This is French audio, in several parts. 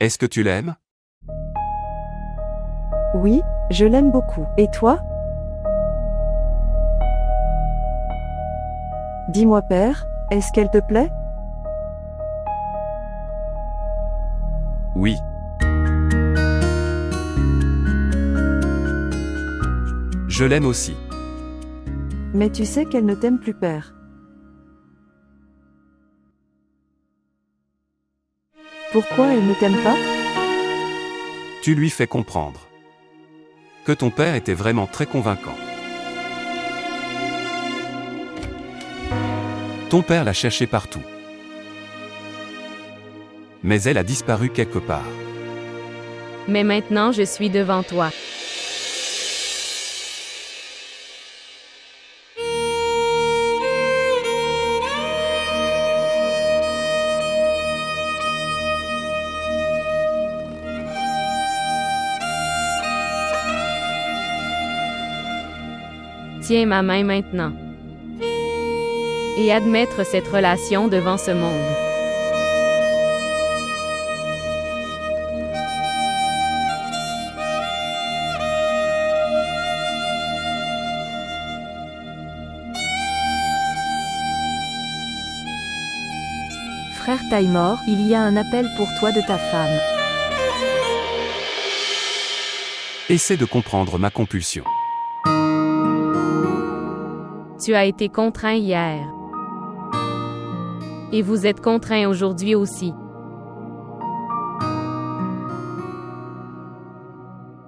Est-ce que tu l'aimes? Oui, je l'aime beaucoup. Et toi? Dis-moi père, est-ce qu'elle te plaît? Oui. Je l'aime aussi. Mais tu sais qu'elle ne t'aime plus père. Pourquoi elle ne t'aime pas? Tu lui fais comprendre que ton père était vraiment très convaincant. Ton père l'a cherché partout. Mais elle a disparu quelque part. Mais maintenant je suis devant toi. Tiens ma main maintenant. Et admettre cette relation devant ce monde. Frère Taimor, il y a un appel pour toi de ta femme. Essaie de comprendre ma compulsion. Tu as été contraint hier. Et vous êtes contraint aujourd'hui aussi.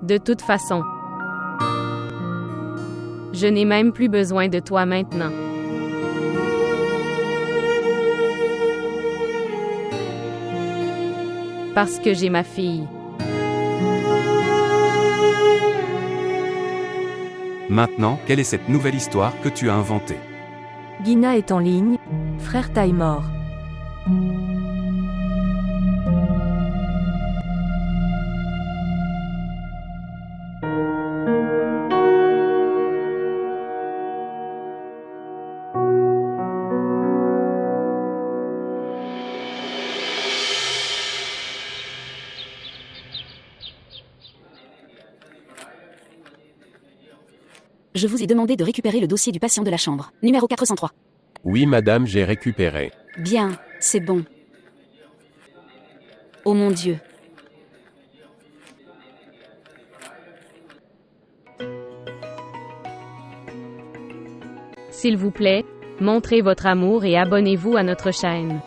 De toute façon, je n'ai même plus besoin de toi maintenant. Parce que j'ai ma fille. Maintenant, quelle est cette nouvelle histoire que tu as inventée? Gina est en ligne, frère Taimor. Je vous ai demandé de récupérer le dossier du patient de la chambre, numéro 403. Oui madame, j'ai récupéré. Bien, c'est bon. Oh mon Dieu. S'il vous plaît, montrez votre amour et abonnez-vous à notre chaîne.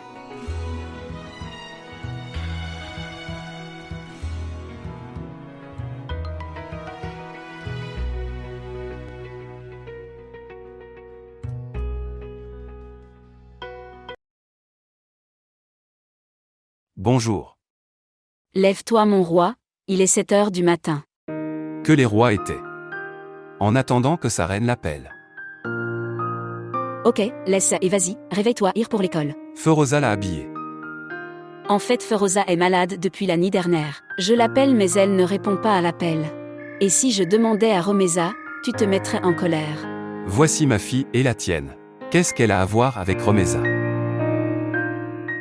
Bonjour. Lève-toi mon roi, il est 7 heures du matin. Que les rois étaient. En attendant que sa reine l'appelle. Ok, laisse et vas-y, réveille-toi, ir pour l'école. Feroza l'a habillée. En fait, Feroza est malade depuis la nuit dernière. Je l'appelle mais elle ne répond pas à l'appel. Et si je demandais à Romeza, tu te mettrais en colère. Voici ma fille et la tienne. Qu'est-ce qu'elle a à voir avec Romeza?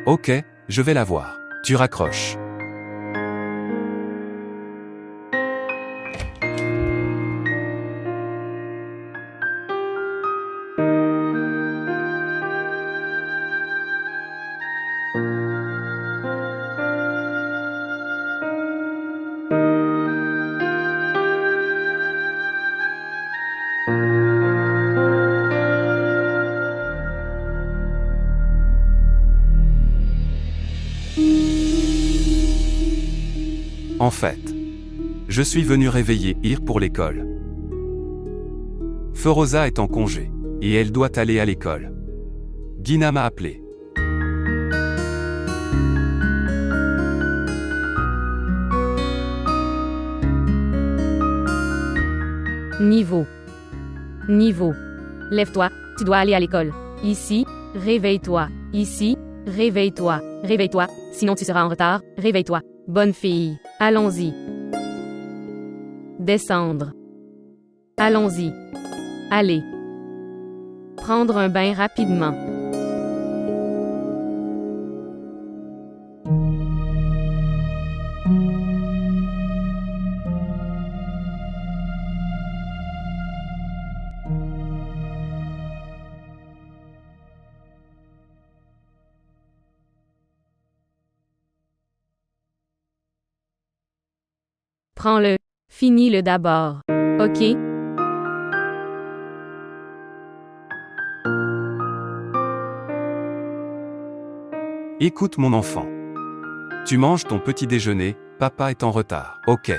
Ok, je vais la voir. Tu raccroches. En fait, je suis venu réveiller Ir pour l'école. Feroza est en congé, et elle doit aller à l'école. Gina m'a appelé. Niveau. Lève-toi, tu dois aller à l'école. Ici, réveille-toi. Ici, réveille-toi. Réveille-toi, sinon tu seras en retard. Réveille-toi. Bonne fille. Allons-y. Descendre. Allons-y. Allez. Prendre un bain rapidement. Prends-le. Finis-le d'abord. Ok? Écoute mon enfant. Tu manges ton petit déjeuner, papa est en retard. Ok.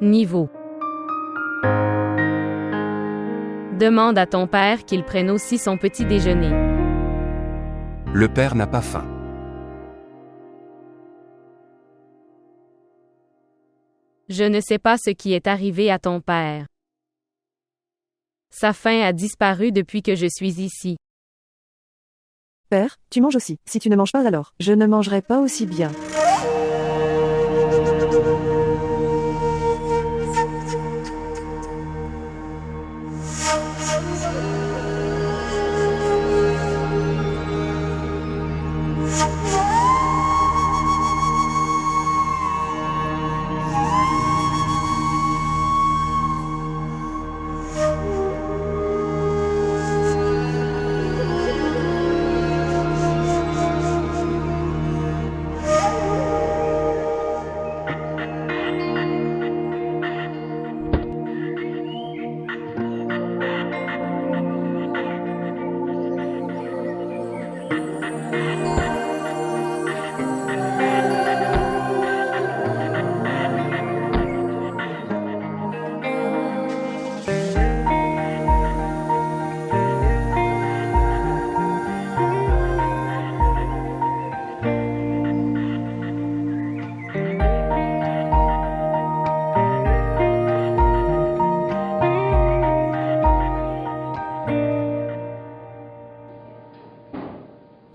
Niveau. Demande à ton père qu'il prenne aussi son petit déjeuner. Le père n'a pas faim. Je ne sais pas ce qui est arrivé à ton père. Sa faim a disparu depuis que je suis ici. Père, tu manges aussi. Si tu ne manges pas alors, je ne mangerai pas aussi bien.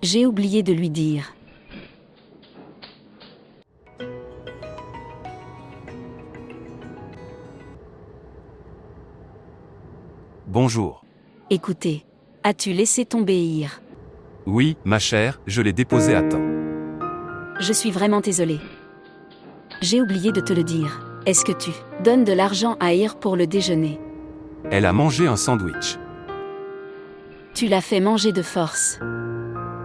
J'ai oublié de lui dire. Bonjour. Écoutez, as-tu laissé tomber hier? Oui, ma chère, je l'ai déposé à temps. Je suis vraiment désolée. J'ai oublié de te le dire. Est-ce que tu donnes de l'argent à Ir pour le déjeuner? Elle a mangé un sandwich. Tu l'as fait manger de force.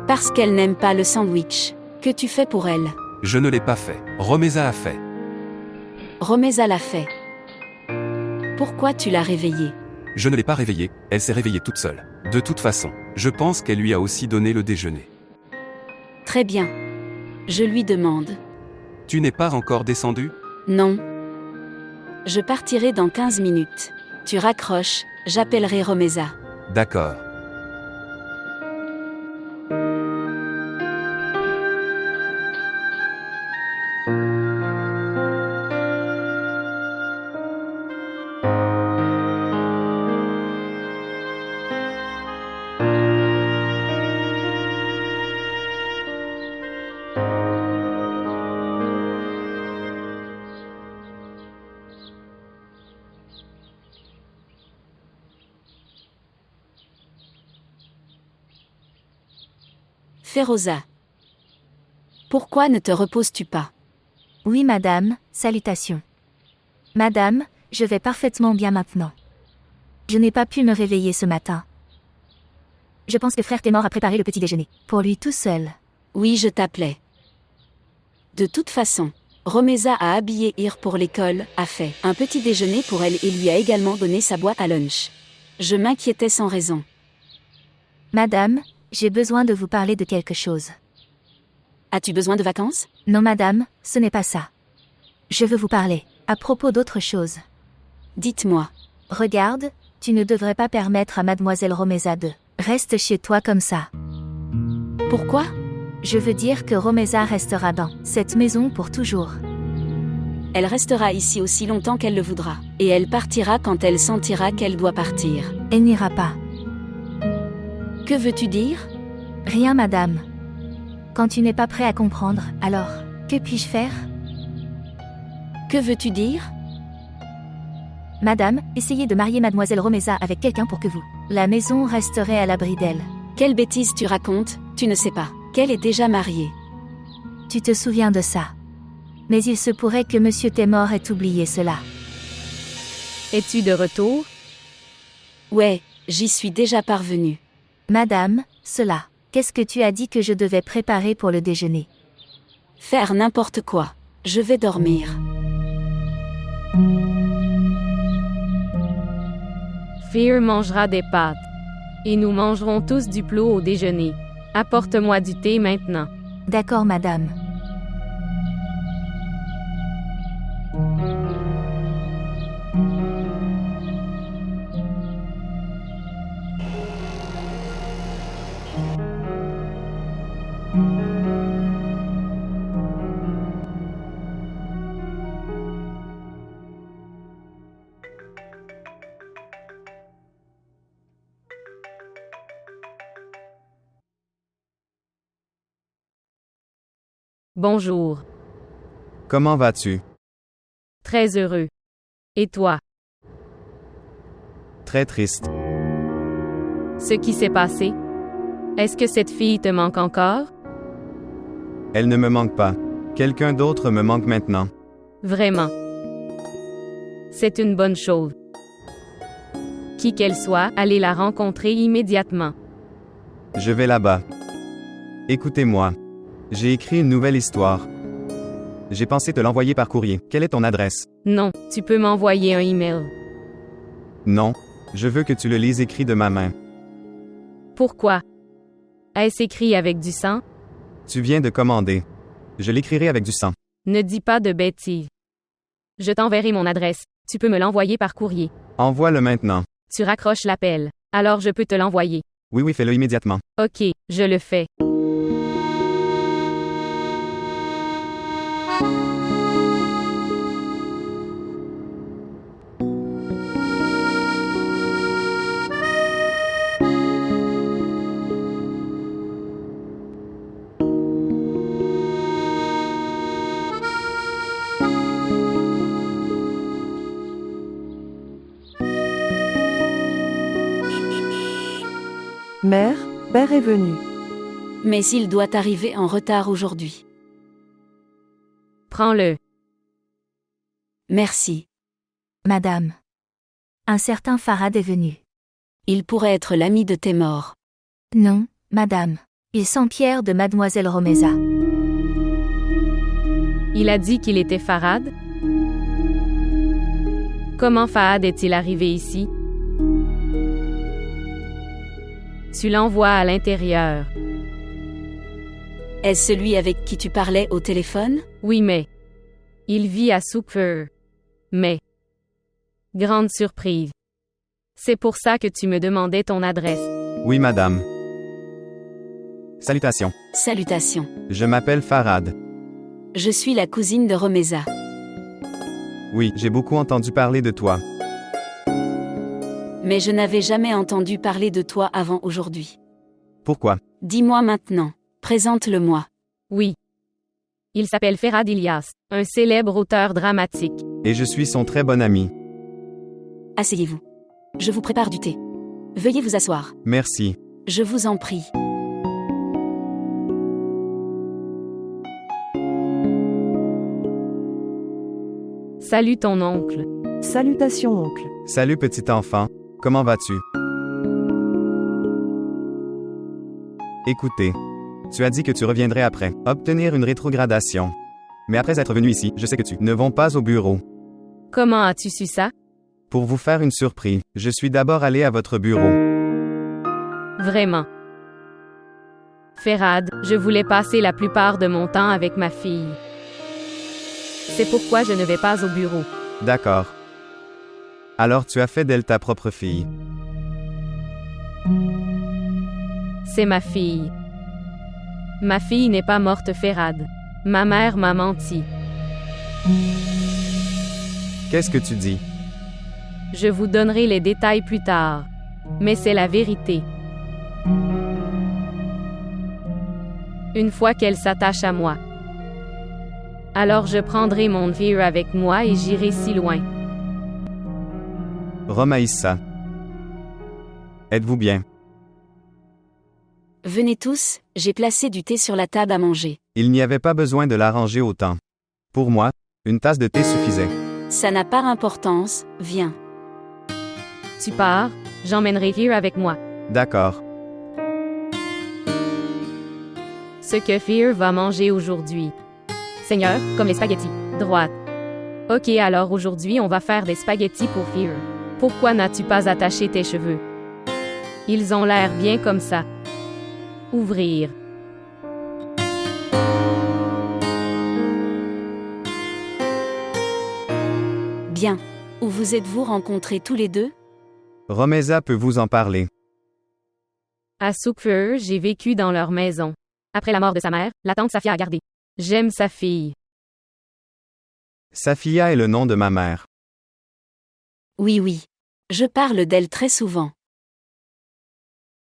Parce qu'elle n'aime pas le sandwich. Que tu fais pour elle? Je ne l'ai pas fait. Romeza a fait. Romeza l'a fait. Pourquoi tu l'as réveillée? Je ne l'ai pas réveillée, elle s'est réveillée toute seule. De toute façon, je pense qu'elle lui a aussi donné le déjeuner. Très bien. Je lui demande. Tu n'es pas encore descendu? Non. Je partirai dans 15 minutes. Tu raccroches, j'appellerai Romeza. D'accord. Feroza. Pourquoi ne te reposes-tu pas? Oui, madame, salutations. Madame, je vais parfaitement bien maintenant. Je n'ai pas pu me réveiller ce matin. Je pense que frère Témor a préparé le petit déjeuner. Pour lui tout seul. Oui, je t'appelais. De toute façon, Romeza a habillé Ir pour l'école, a fait un petit déjeuner pour elle et lui a également donné sa boîte à lunch. Je m'inquiétais sans raison. Madame, j'ai besoin de vous parler de quelque chose. As-tu besoin de vacances? Non, madame, ce n'est pas ça. Je veux vous parler à propos d'autre chose. Dites-moi. Regarde, tu ne devrais pas permettre à mademoiselle Romeza de reste chez toi comme ça. Pourquoi? Je veux dire que Romeza restera dans cette maison pour toujours. Elle restera ici aussi longtemps qu'elle le voudra. Et elle partira quand elle sentira qu'elle doit partir. Elle n'ira pas. Que veux-tu dire? Rien, madame. Quand tu n'es pas prêt à comprendre, alors, que puis-je faire? Que veux-tu dire? Madame, essayez de marier mademoiselle Romeza avec quelqu'un pour que vous. La maison resterait à l'abri d'elle. Quelle bêtise tu racontes? Tu ne sais pas qu'elle est déjà mariée. Tu te souviens de ça. Mais il se pourrait que monsieur Témor ait oublié cela. Es-tu de retour? Ouais, j'y suis déjà parvenue. Madame, cela. Qu'est-ce que tu as dit que je devais préparer pour le déjeuner? Faire n'importe quoi. Je vais dormir. Fear mangera des pâtes. Et nous mangerons tous du plot au déjeuner. Apporte-moi du thé maintenant. D'accord, madame. Bonjour. Comment vas-tu? Très heureux. Et toi? Très triste. Ce qui s'est passé? Est-ce que cette fille te manque encore? Elle ne me manque pas. Quelqu'un d'autre me manque maintenant. Vraiment. C'est une bonne chose. Qui qu'elle soit, allez la rencontrer immédiatement. Je vais là-bas. Écoutez-moi. J'ai écrit une nouvelle histoire. J'ai pensé te l'envoyer par courrier. Quelle est ton adresse? Non, tu peux m'envoyer un email. Non, je veux que tu le lises écrit de ma main. Pourquoi? Est-ce écrit avec du sang? Tu viens de commander. Je l'écrirai avec du sang. Ne dis pas de bêtises. Je t'enverrai mon adresse. Tu peux me l'envoyer par courrier. Envoie-le maintenant. Tu raccroches l'appel. Alors je peux te l'envoyer. Oui, fais-le immédiatement. Ok, je le fais. Mère, père est venu. Mais il doit arriver en retard aujourd'hui. Prends-le. Merci. Madame. Un certain Farad est venu. Il pourrait être l'ami de tes morts. Non, madame. Il s'empierre de mademoiselle Romeza. Il a dit qu'il était Farad? Comment Fahad est-il arrivé ici? Tu l'envoies à l'intérieur. Est-ce celui avec qui tu parlais au téléphone? Oui, mais... Il vit à Soukfur. Mais... Grande surprise. C'est pour ça que tu me demandais ton adresse. Oui, madame. Salutations. Salutations. Je m'appelle Farad. Je suis la cousine de Romeza. Oui, j'ai beaucoup entendu parler de toi. Mais je n'avais jamais entendu parler de toi avant aujourd'hui. Pourquoi? Dis-moi maintenant. Présente-le-moi. Oui. Il s'appelle Ferhad Ilyas, un célèbre auteur dramatique. Et je suis son très bon ami. Asseyez-vous. Je vous prépare du thé. Veuillez vous asseoir. Merci. Je vous en prie. Salut ton oncle. Salutations, oncle. Salut petit enfant. Comment vas-tu? Écoutez. Tu as dit que tu reviendrais après, obtenir une rétrogradation. Mais après être venu ici, je sais que tu ne vont pas au bureau. Comment as-tu su ça? Pour vous faire une surprise, je suis d'abord allé à votre bureau. Vraiment. Ferhad, je voulais passer la plupart de mon temps avec ma fille. C'est pourquoi je ne vais pas au bureau. D'accord. Alors tu as fait d'elle ta propre fille. C'est ma fille. Ma fille n'est pas morte, Ferhad. Ma mère m'a menti. Qu'est-ce que tu dis? Je vous donnerai les détails plus tard. Mais c'est la vérité. Une fois qu'elle s'attache à moi. Alors je prendrai mon nvir avec moi et j'irai si loin. Romaïssa. Êtes-vous bien? Venez tous, j'ai placé du thé sur la table à manger. Il n'y avait pas besoin de l'arranger autant. Pour moi, une tasse de thé suffisait. Ça n'a pas d'importance, viens. Tu pars, j'emmènerai Fear avec moi. D'accord. Ce que Fear va manger aujourd'hui. Seigneur, comme les spaghettis. Droite. Ok, alors aujourd'hui on va faire des spaghettis pour Fear. Pourquoi n'as-tu pas attaché tes cheveux? Ils ont l'air bien comme ça. Ouvrir. Bien. Où vous êtes-vous rencontrés tous les deux? Romeza peut vous en parler. À Soukfeur, j'ai vécu dans leur maison. Après la mort de sa mère, la tante Safia a gardé. J'aime sa fille. Safia est le nom de ma mère. Oui, oui. Je parle d'elle très souvent.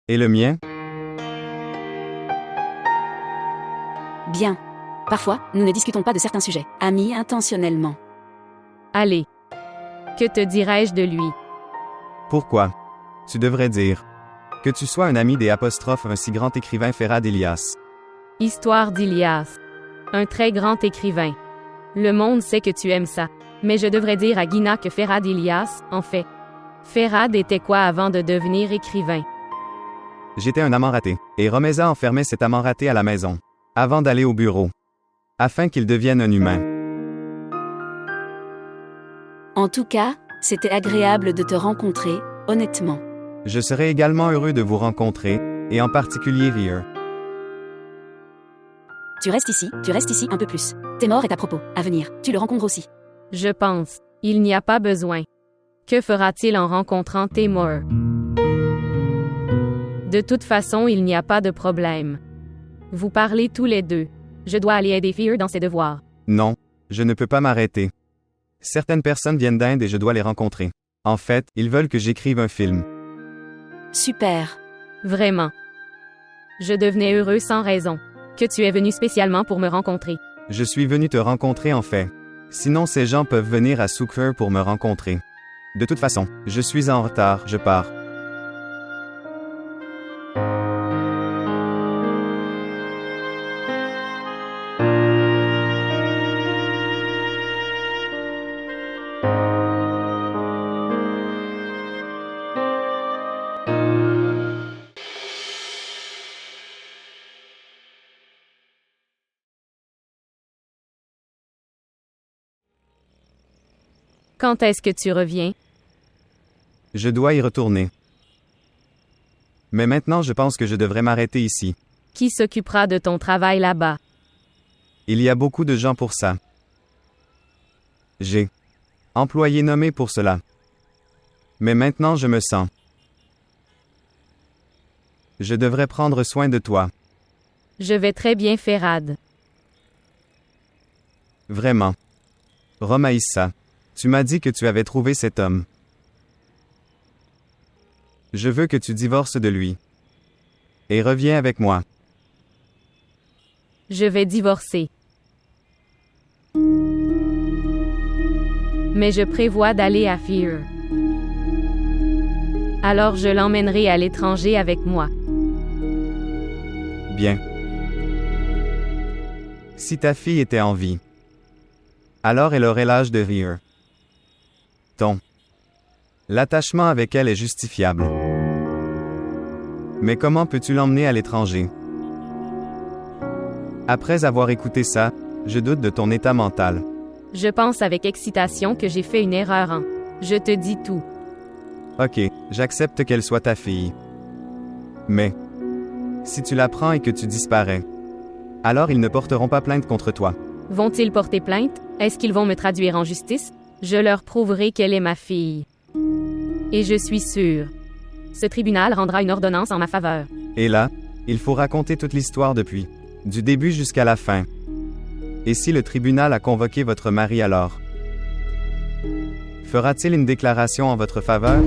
Et le mien? Bien. Parfois, nous ne discutons pas de certains sujets, amis intentionnellement. Allez. Que te dirais-je de lui? Pourquoi? Tu devrais dire. Que tu sois un ami des apostrophes un si grand écrivain Ferhad Elias. Histoire d'Ilias. Un très grand écrivain. Le monde sait que tu aimes ça. Mais je devrais dire à Guina que Ferhad Elias, en fait. Ferhad était quoi avant de devenir écrivain? J'étais un amant raté. Et Romeza enfermait cet amant raté à la maison. Avant d'aller au bureau. Afin qu'il devienne un humain. En tout cas, c'était agréable de te rencontrer, honnêtement. Je serais également heureux de vous rencontrer, et en particulier Rire. Tu restes ici un peu plus. Témor est à propos, à venir, tu le rencontres aussi. Je pense. Il n'y a pas besoin. Que fera-t-il en rencontrant Témor? De toute façon, il n'y a pas de problème. Vous parlez tous les deux. Je dois aller aider Fear dans ses devoirs. Non, je ne peux pas m'arrêter. Certaines personnes viennent d'Inde et je dois les rencontrer. En fait, ils veulent que j'écrive un film. Super. Vraiment. Je devenais heureux sans raison. Que tu es venu spécialement pour me rencontrer. Je suis venu te rencontrer en fait. Sinon ces gens peuvent venir à Soukfeur pour me rencontrer. De toute façon, je suis en retard, je pars. Quand est-ce que tu reviens? Je dois y retourner. Mais maintenant je pense que je devrais m'arrêter ici. Qui s'occupera de ton travail là-bas? Il y a beaucoup de gens pour ça. J'ai employé nommé pour cela. Mais maintenant je me sens. Je devrais prendre soin de toi. Je vais très bien, Ferhad. Vraiment. Romaïssa, tu m'as dit que tu avais trouvé cet homme. Je veux que tu divorces de lui. Et reviens avec moi. Je vais divorcer. Mais je prévois d'aller à Fear. Alors je l'emmènerai à l'étranger avec moi. Bien. Si ta fille était en vie, alors elle aurait l'âge de Rire. L'attachement avec elle est justifiable. Mais comment peux-tu l'emmener à l'étranger? Après avoir écouté ça, je doute de ton état mental. Je pense avec excitation que j'ai fait une erreur en. Je te dis tout. Ok, j'accepte qu'elle soit ta fille. Mais, si tu la prends et que tu disparais, alors ils ne porteront pas plainte contre toi. Vont-ils porter plainte? Est-ce qu'ils vont me traduire en justice? Je leur prouverai qu'elle est ma fille. Et je suis sûre. Ce tribunal rendra une ordonnance en ma faveur. Et là, il faut raconter toute l'histoire depuis, du début jusqu'à la fin. Et si le tribunal a convoqué votre mari alors? Fera-t-il une déclaration en votre faveur?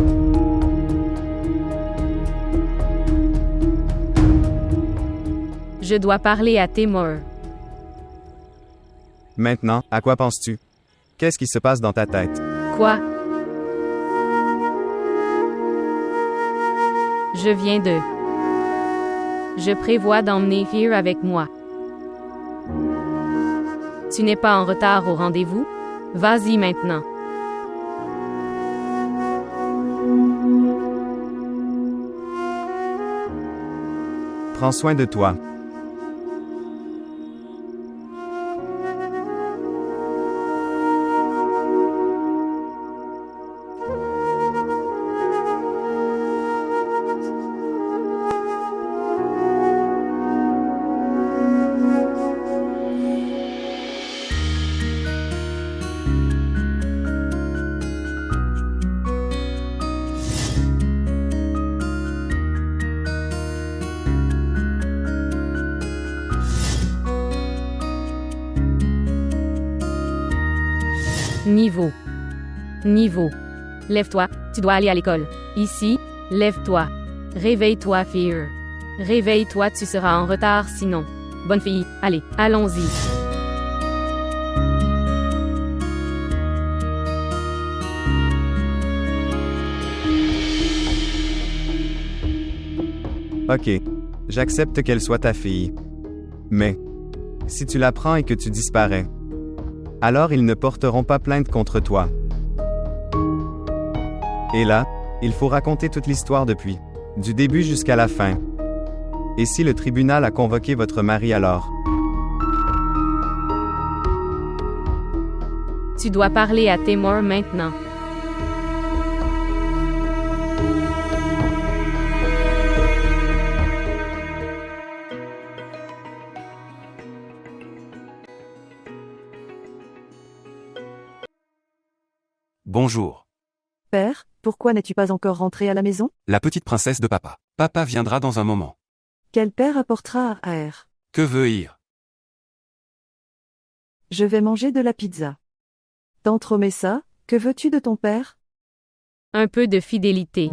Je dois parler à Témor. Maintenant, à quoi penses-tu? Qu'est-ce qui se passe dans ta tête? Quoi? Je viens de. Je prévois d'emmener Fear avec moi. Tu n'es pas en retard au rendez-vous? Vas-y maintenant. Prends soin de toi. Niveau. Niveau. Lève-toi, tu dois aller à l'école. Ici, lève-toi. Réveille-toi, fille. Réveille-toi, tu seras en retard sinon. Bonne fille, allez, allons-y. Ok, j'accepte qu'elle soit ta fille. Mais, si tu la prends et que tu disparais, alors ils ne porteront pas plainte contre toi. Et là, il faut raconter toute l'histoire depuis, du début jusqu'à la fin. Et si le tribunal a convoqué votre mari alors? Tu dois parler à Timur maintenant. Bonjour. Père, pourquoi n'es-tu pas encore rentré à la maison? La petite princesse de papa. Papa viendra dans un moment. Quel père apportera à R? Que veut Ir? Je vais manger de la pizza. Tante Romessa, que veux-tu de ton père? Un peu de fidélité.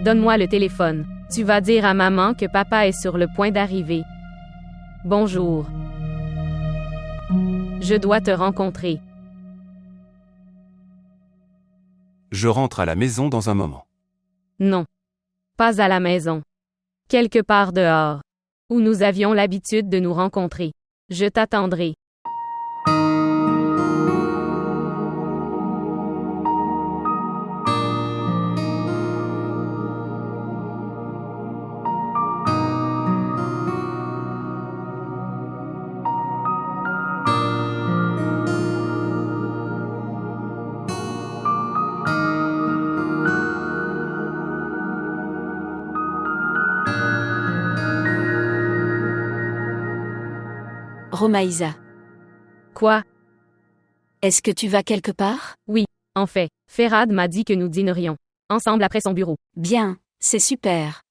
Donne-moi le téléphone. Tu vas dire à maman que papa est sur le point d'arriver. Bonjour. Je dois te rencontrer. Je rentre à la maison dans un moment. Non. Pas à la maison. Quelque part dehors. Où nous avions l'habitude de nous rencontrer. Je t'attendrai. Romaïsa, Quoi? est-ce que tu vas quelque part? En fait, Ferhad m'a dit que nous dînerions ensemble après son bureau. Bien, c'est super.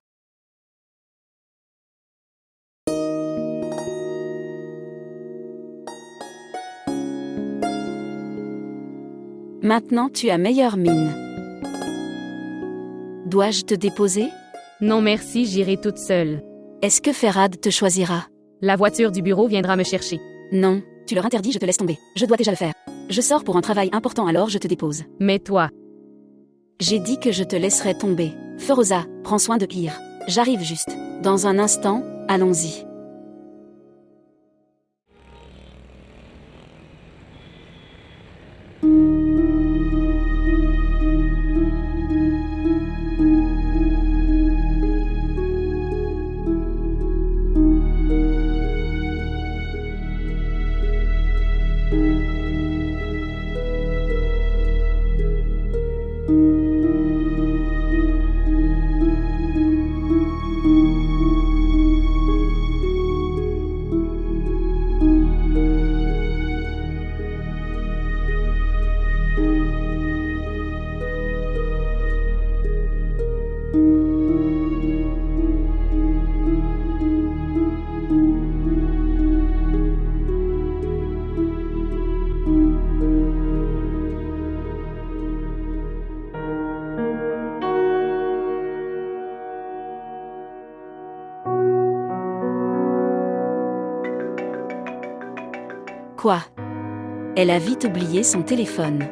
Maintenant tu as meilleure mine. Dois-je te déposer? Non merci, j'irai toute seule. Est-ce que Ferhad te choisira? La voiture du bureau viendra me chercher. Non, tu leur interdis, je te laisse tomber. Je dois déjà le faire. Je sors pour un travail important alors je te dépose. Mais toi, J'ai dit que je te laisserais tomber. Feroza, prends soin de Ir. J'arrive juste. Dans un instant, allons-y. Quoi? Elle a vite oublié son téléphone.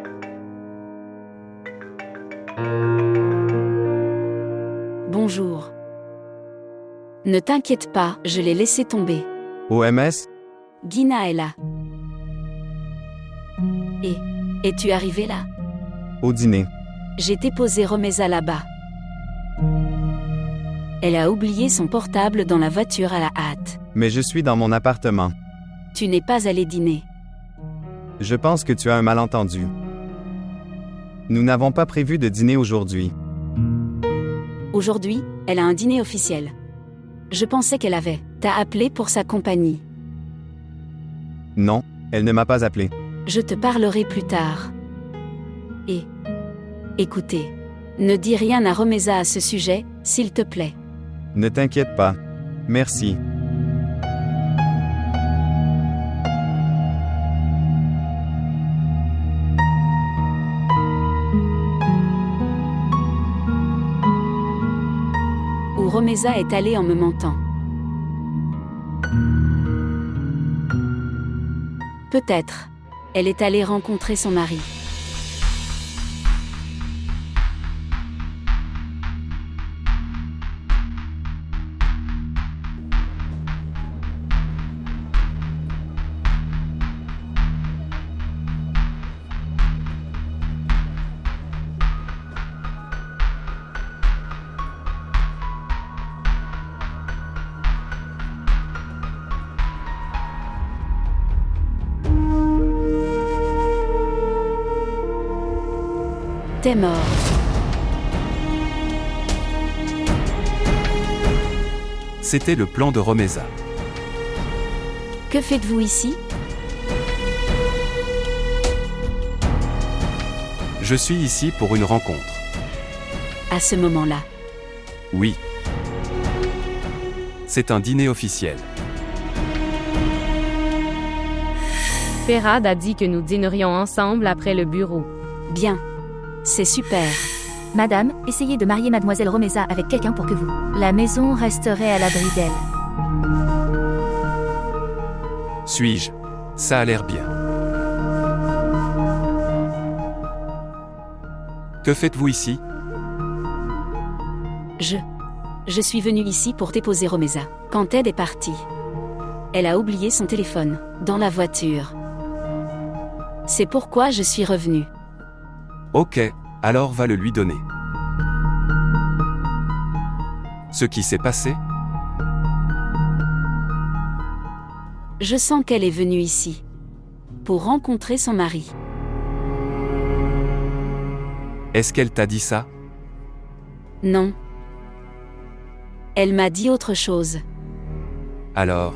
Bonjour. Ne t'inquiète pas, je l'ai laissé tomber. OMS? Gina est là. Es-tu arrivé là? Au dîner. J'ai déposé Romesa là-bas. Elle a oublié son portable dans la voiture à la hâte. Mais je suis dans mon appartement. Tu n'es pas allé dîner. Je pense que tu as un malentendu. Nous n'avons pas prévu de dîner aujourd'hui. Aujourd'hui, elle a un dîner officiel. Je pensais qu'elle avait. T'as appelé pour sa compagnie. Non, elle ne m'a pas appelé. Je te parlerai plus tard. Écoutez, ne dis rien à Romesa à ce sujet, s'il te plaît. Ne t'inquiète pas. Merci. Où Romeza est allée en me mentant. Peut-être. Elle est allée rencontrer son mari. T'es mort. C'était le plan de Romeza. Que faites-vous ici? Je suis ici pour une rencontre. À ce moment-là. Oui. C'est un dîner officiel. Ferhad a dit que nous dînerions ensemble après le bureau. Bien. C'est super. Madame, essayez de marier mademoiselle Romeza avec quelqu'un pour que vous. La maison resterait à l'abri d'elle. Suis-je? Ça a l'air bien. Que faites-vous ici? Je suis venue ici pour déposer Romeza. Quand Ted est parti, elle a oublié son téléphone, dans la voiture. C'est pourquoi je suis revenue. Ok, alors va le lui donner. Ce qui s'est passé? Je sens qu'elle est venue ici. Pour rencontrer son mari. Est-ce qu'elle t'a dit ça? Non. Elle m'a dit autre chose. Alors,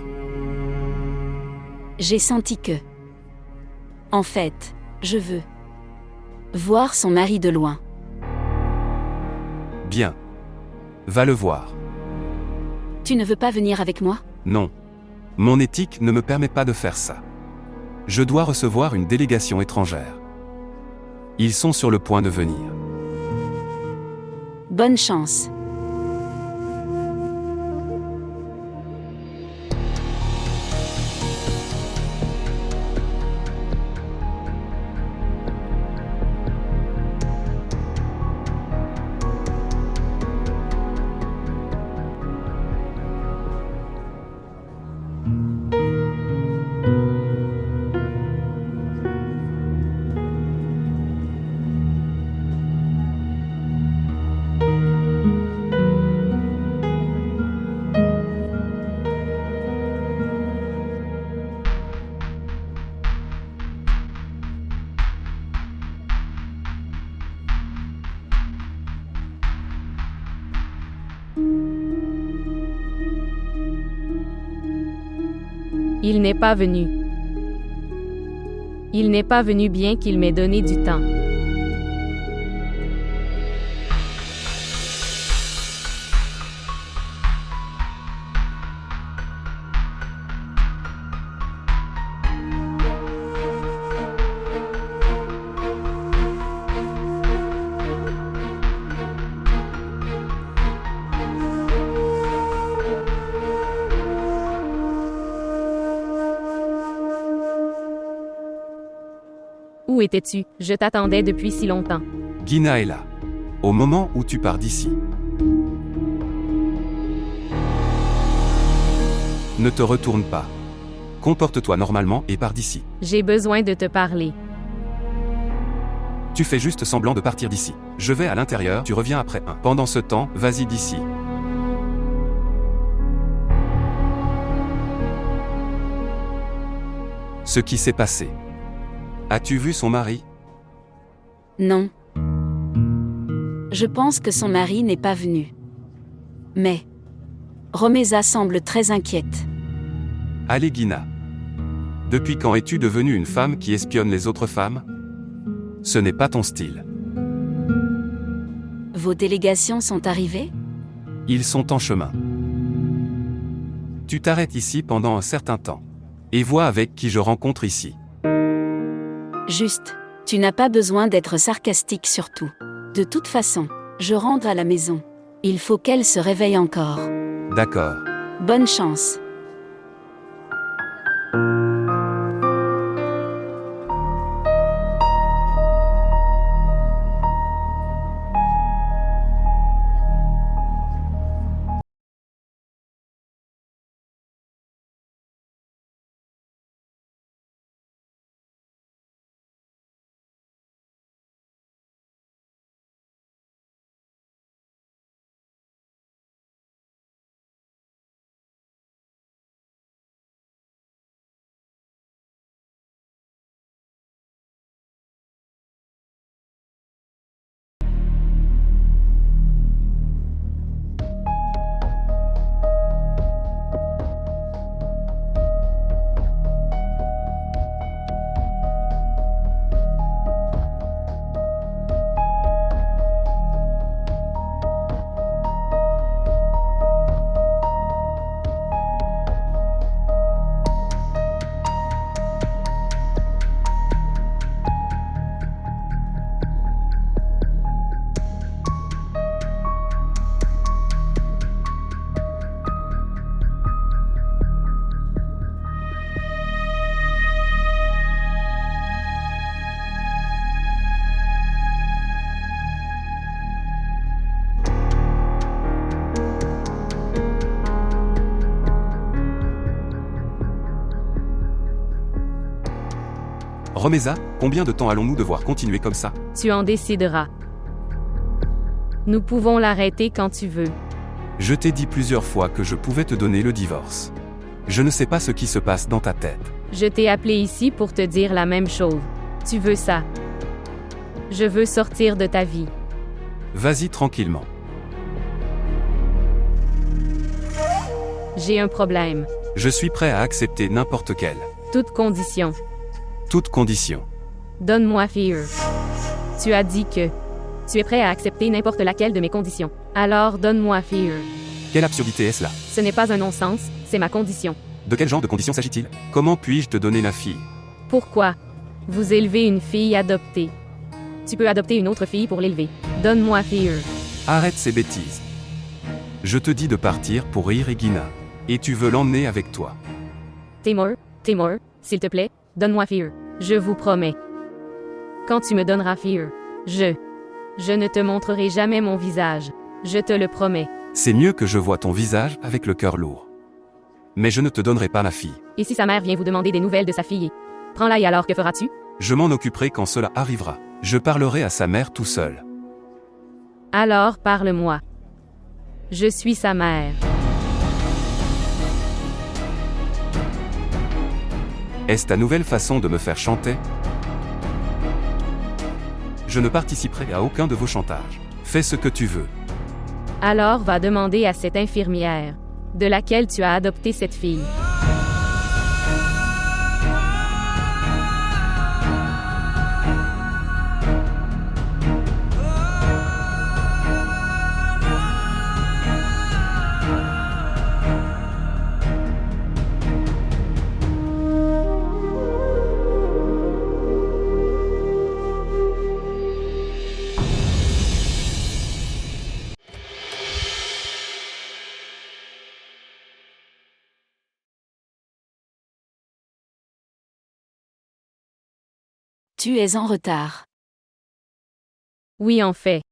J'ai senti que... En fait, je veux... voir son mari de loin. bien. Va le voir. Tu ne veux pas venir avec moi? Non. Mon éthique ne me permet pas de faire ça. Je dois recevoir une délégation étrangère. Ils sont sur le point de venir. Bonne chance. Il n'est pas venu. Il n'est pas venu bien qu'il m'ait donné du temps. Où étais-tu? Je t'attendais depuis si longtemps. Gina est là. Au moment où tu pars d'ici. Ne te retourne pas. Comporte-toi normalement et pars d'ici. J'ai besoin de te parler. Tu fais juste semblant de partir d'ici. Je vais à l'intérieur, tu reviens après un. Pendant ce temps, vas-y d'ici. Ce qui s'est passé. As-tu vu son mari? Non. Je pense que son mari n'est pas venu. Mais... Romeza semble très inquiète. Allez Gina. Depuis quand es-tu devenue une femme qui espionne les autres femmes? Ce n'est pas ton style. Vos délégations sont arrivées? Ils sont en chemin. Tu t'arrêtes ici pendant un certain temps. Et vois avec qui je rencontre ici. Juste, tu n'as pas besoin d'être sarcastique surtout. De toute façon, je rentre à la maison. Il faut qu'elle se réveille encore. D'accord. Bonne chance. Romeza, combien de temps allons-nous devoir continuer comme ça? Tu en décideras. Nous pouvons l'arrêter quand tu veux. Je t'ai dit plusieurs fois que je pouvais te donner le divorce. Je ne sais pas ce qui se passe dans ta tête. Je t'ai appelé ici pour te dire la même chose. Tu veux ça. Je veux sortir de ta vie. Vas-y tranquillement. J'ai un problème. Je suis prêt à accepter n'importe quelle. Toute condition. Toute condition. Donne-moi Fear. Tu as dit que tu es prêt à accepter n'importe laquelle de mes conditions. Alors donne-moi Fear. Quelle absurdité est-ce là? Ce n'est pas un non-sens, c'est ma condition. De quel genre de conditions s'agit-il? Comment puis-je te donner la fille? Pourquoi? Vous élevez une fille adoptée. Tu peux adopter une autre fille pour l'élever. Donne-moi Fear. Arrête ces bêtises. Je te dis de partir pour rire et Gina. Et tu veux l'emmener avec toi. Timur, s'il te plaît, donne-moi Fear. Je vous promets. Quand tu me donneras Fear, je ne te montrerai jamais mon visage. Je te le promets. C'est mieux que je voie ton visage avec le cœur lourd. Mais je ne te donnerai pas la fille. Et si sa mère vient vous demander des nouvelles de sa fille? Prends-la et alors que feras-tu? Je m'en occuperai quand cela arrivera. Je parlerai à sa mère tout seul. Alors parle-moi. Je suis sa mère. Est-ce ta nouvelle façon de me faire chanter? Je ne participerai à aucun de vos chantages. Fais ce que tu veux. Alors va demander à cette infirmière, de laquelle tu as adopté cette fille. Tu es en retard. Oui, en fait.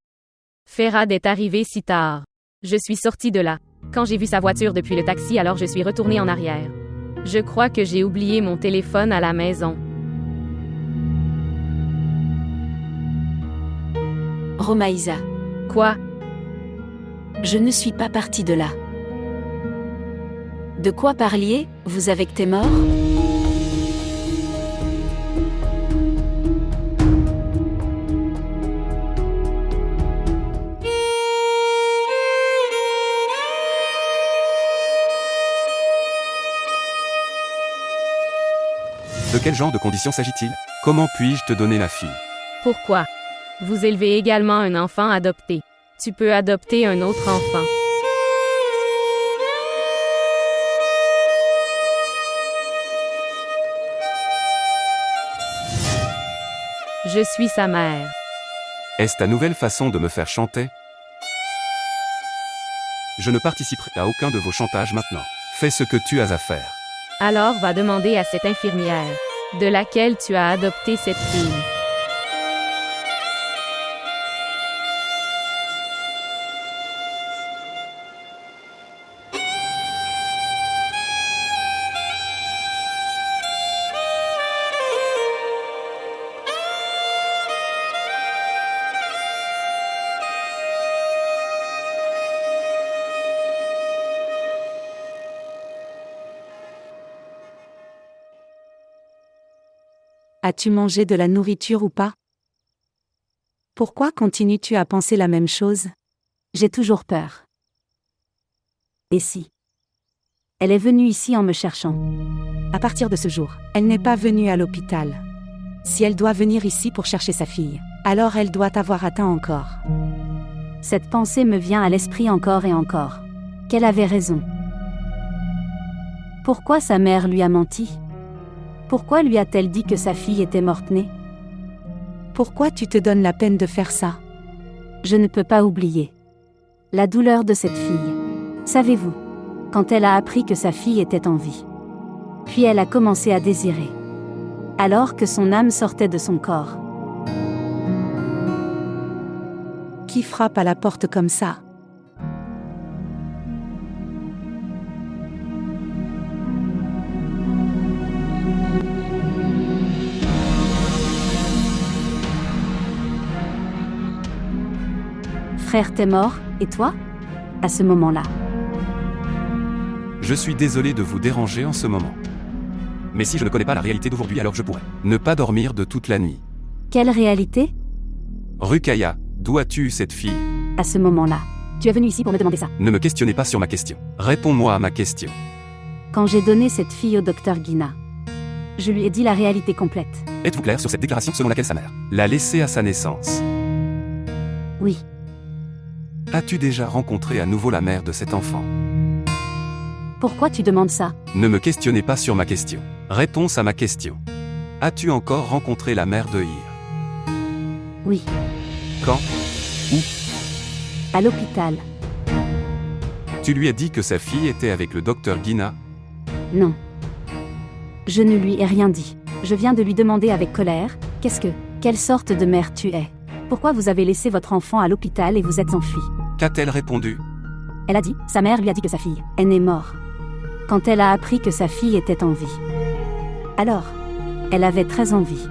Ferrad est arrivé si tard. Je suis sortie de là. Quand j'ai vu sa voiture depuis le taxi, alors je suis retournée en arrière. Je crois que j'ai oublié mon téléphone à la maison. Romaïsa. Quoi? Je ne suis pas partie de là. De quoi parliez, vous avec tes morts? De quel genre de conditions s'agit-il? Comment puis-je te donner la fille? Pourquoi? Vous élevez également un enfant adopté. Tu peux adopter un autre enfant. Je suis sa mère. Est-ce ta nouvelle façon de me faire chanter? Je ne participerai à aucun de vos chantages maintenant. Fais ce que tu as à faire. Alors va demander à cette infirmière, de laquelle tu as adopté cette fille. As-tu mangé de la nourriture ou pas? Pourquoi continues-tu à penser la même chose? J'ai toujours peur. Et si? Elle est venue ici en me cherchant. À partir de ce jour, elle n'est pas venue à l'hôpital. Si elle doit venir ici pour chercher sa fille, alors elle doit avoir atteint encore. Cette pensée me vient à l'esprit encore et encore. Qu'elle avait raison. Pourquoi sa mère lui a menti? Pourquoi lui a-t-elle dit que sa fille était morte-née? Pourquoi tu te donnes la peine de faire ça? Je ne peux pas oublier la douleur de cette fille. Savez-vous, quand elle a appris que sa fille était en vie, puis elle a commencé à désirer, alors que son âme sortait de son corps. Qui frappe à la porte comme ça? Frère, t'es mort, et toi? À ce moment-là. Je suis désolé de vous déranger en ce moment. Mais si je ne connais pas la réalité d'aujourd'hui, alors je pourrais ne pas dormir de toute la nuit. Quelle réalité? Ruqaïa, d'où as-tu eu cette fille? À ce moment-là. Tu es venu ici pour me demander ça. Ne me questionnez pas sur ma question. Réponds-moi à ma question. Quand j'ai donné cette fille au docteur Guina, je lui ai dit la réalité complète. Êtes-vous clair sur cette déclaration selon laquelle sa mère l'a laissée à sa naissance? Oui. As-tu déjà rencontré à nouveau la mère de cet enfant? Pourquoi tu demandes ça? Ne me questionnez pas sur ma question. Réponse à ma question. As-tu encore rencontré la mère de Hir? Oui. Quand? Où? À l'hôpital. Tu lui as dit que sa fille était avec le docteur Guina? Non. Je ne lui ai rien dit. Je viens de lui demander avec colère, quelle sorte de mère tu es? Pourquoi vous avez laissé votre enfant à l'hôpital et vous êtes enfui? Qu'a-t-elle répondu? Elle a dit, sa mère lui a dit que sa fille est morte. Quand elle a appris que sa fille était en vie. Alors, elle avait très envie.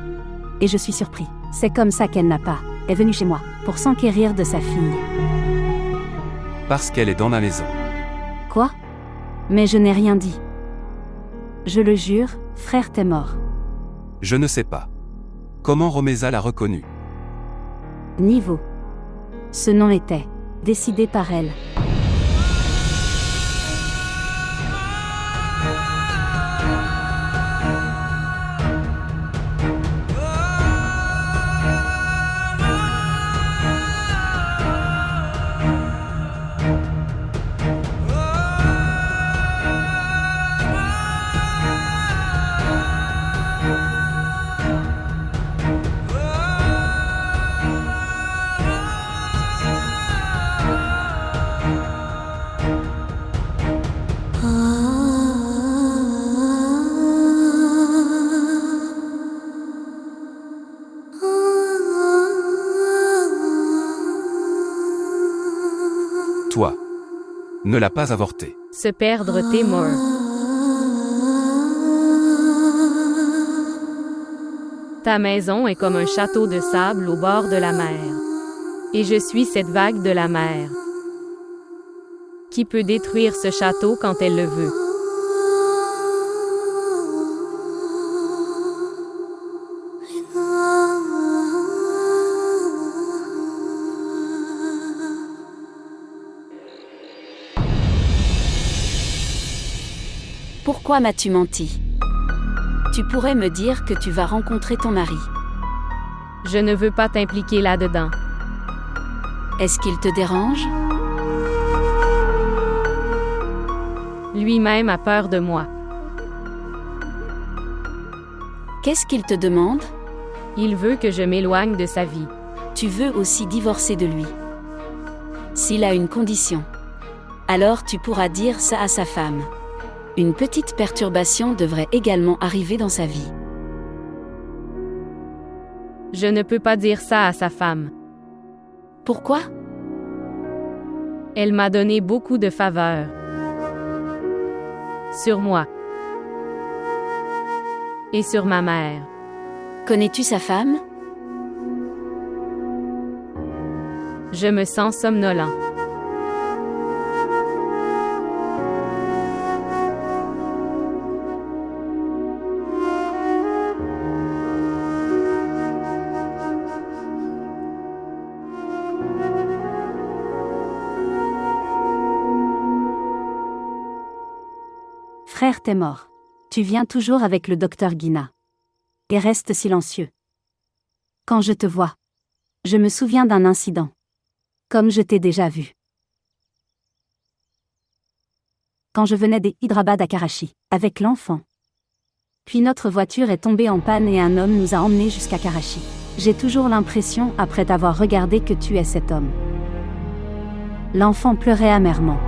Et je suis surpris. C'est comme ça qu'elle est venue chez moi, pour s'enquérir de sa fille. Parce qu'elle est dans la maison. Quoi? Mais je n'ai rien dit. Je le jure, frère, t'es mort. Je ne sais pas. Comment Romeza l'a reconnu? Niveau. Ce nom était décidé par elle. Toi. Ne l'a pas avorté. Se perdre tes morts. Ta maison est comme un château de sable au bord de la mer. Et je suis cette vague de la mer. Qui peut détruire ce château quand elle le veut? Pourquoi m'as-tu menti? Tu pourrais me dire que tu vas rencontrer ton mari. Je ne veux pas t'impliquer là-dedans. Est-ce qu'il te dérange? Lui-même a peur de moi. Qu'est-ce qu'il te demande? Il veut que je m'éloigne de sa vie. Tu veux aussi divorcer de lui. S'il a une condition. Alors tu pourras dire ça à sa femme. Une petite perturbation devrait également arriver dans sa vie. Je ne peux pas dire ça à sa femme. Pourquoi? Elle m'a donné beaucoup de faveurs. Sur moi. Et sur ma mère. Connais-tu sa femme? Je me sens somnolent. Frère, t'es mort. Tu viens toujours avec le docteur Guina. Et reste silencieux. Quand je te vois, je me souviens d'un incident. Comme je t'ai déjà vu. Quand je venais des Hyderabad à Karachi, avec l'enfant. Puis notre voiture est tombée en panne et un homme nous a emmenés jusqu'à Karachi. J'ai toujours l'impression, après t'avoir regardé, que tu es cet homme. L'enfant pleurait amèrement.